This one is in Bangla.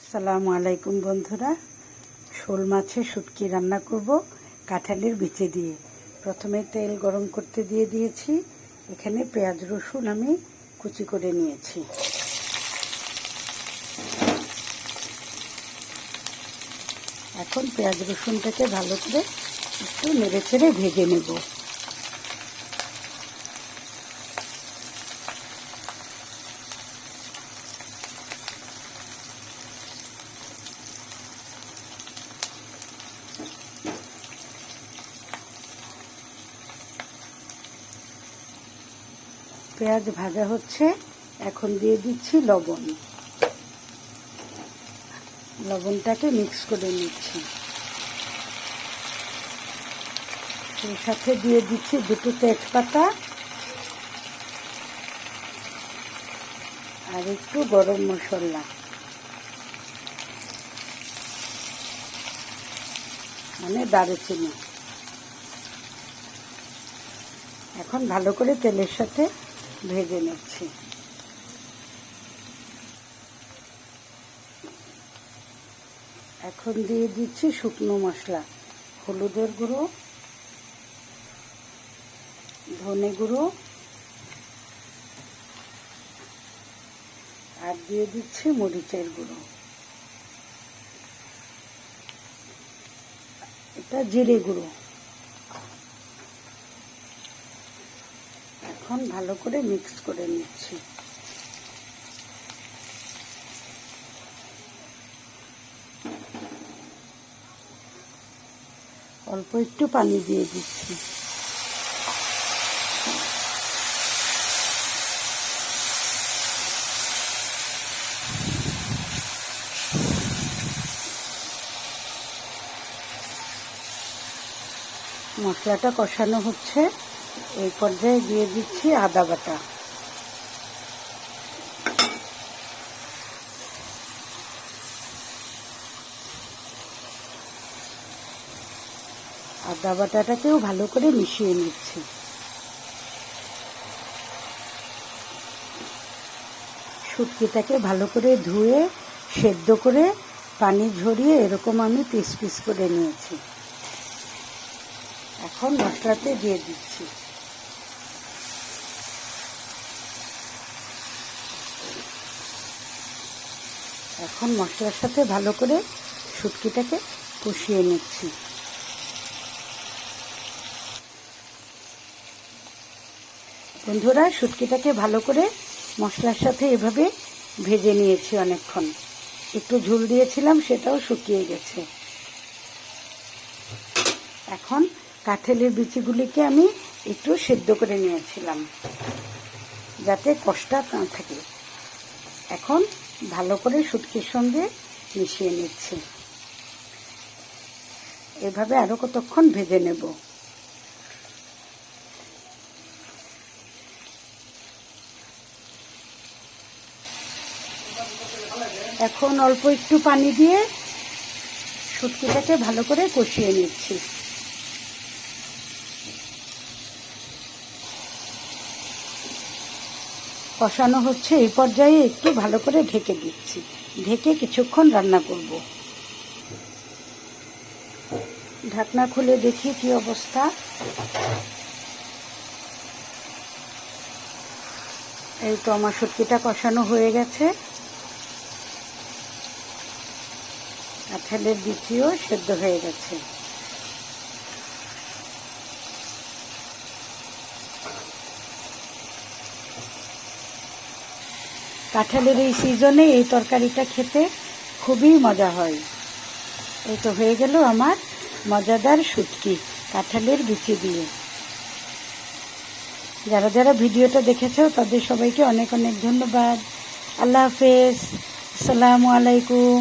আসসালামু আলাইকুম বন্ধুরা, শোল মাছের শুটকি রান্না করব কাঁঠালের বিচি দিয়ে। প্রথমে তেল গরম করতে দিয়ে দিয়েছি। এখানে পেঁয়াজ রসুন আমি কুচি করে নিয়েছি। এখন পেঁয়াজ রসুনটাকে ভালো করে একটু নেড়ে চেড়ে ভেজে নেব। পেঁয়াজ ভাজা হচ্ছে, এখন দিয়ে দিচ্ছি লবণ। লবণটাকে মিক্স করে নিচ্ছি। এর সাথে দিয়ে দিচ্ছি দুটো তেজপাতা আর একটু গরম মশলা, মানে দারুচিনি। এখন ভালো করে তেলের সাথে ভেজে নিচ্ছি। এখন দিয়ে দিচ্ছি শুকনো মশলা, হলুদের গুঁড়ো, ধনে গুঁড়ো আর দিয়ে দিচ্ছি মরিচের গুঁড়ো। এটা জিরে গুঁড়ো। এখন ভালো করে মিক্স করে নিচ্ছি। অল্প একটু পানি দিয়ে দিচ্ছি। মশলাটা কষানো হচ্ছে, এই পর্যায়ে দিয়ে দিচ্ছি আদা বাটা। আদা বাটাটাকেও ভালো করে মিশিয়ে নিচ্ছি। শুটকিটাকে ভালো করে ধুয়ে সেদ্ধ করে পানি ঝরিয়ে এরকম আমি পিস পিস করে নিয়েছি। এখন মশলাতে দিয়ে দিচ্ছি। এখন মশলার সাথে ভালো করে শুটকিটাকে কষিয়ে নিচ্ছি। বন্ধুরা, শুটকিটাকে ভালো করে মশলার সাথে এভাবে ভেজে নিয়েছি অনেকক্ষণ। একটু ঝোল দিয়েছিলাম, সেটাও শুকিয়ে গেছে। এখন কাঁঠালের বিচিগুলিকে আমি একটু সেদ্ধ করে নিয়েছিলাম যাতে কষটা না থাকে। এখন ভালো করে শুটকির সঙ্গে মিশিয়ে নিচ্ছি। এভাবে আরো কতক্ষণ ভেজে নেব। এখন অল্প একটু পানি দিয়ে শুটকিটাকে ভালো করে কষিয়ে নিচ্ছি। কষানো হচ্ছে, এই পর্যায়ে একটু ভালো করে ঢেকে দিচ্ছি। ঢেকে কিছুক্ষণ রান্না করব। ঢাকনা খুলে দেখি কি অবস্থা। এই তো আমার শুটকিটা কষানো হয়ে গেছে। কাঁঠালের বিচিও সেদ্ধ হয়ে গেছে। কাঁঠালের এই সিজনে এই তরকারিটা খেতে খুবই মজা হয়। এই তো হয়ে গেল আমার মজাদার শুটকি কাঁঠালের বিচি দিয়ে। যারা যারা ভিডিওটা দেখেছো তাদের সবাইকে অনেক অনেক ধন্যবাদ। আল্লাহ হাফেজ। আসসালামু আলাইকুম।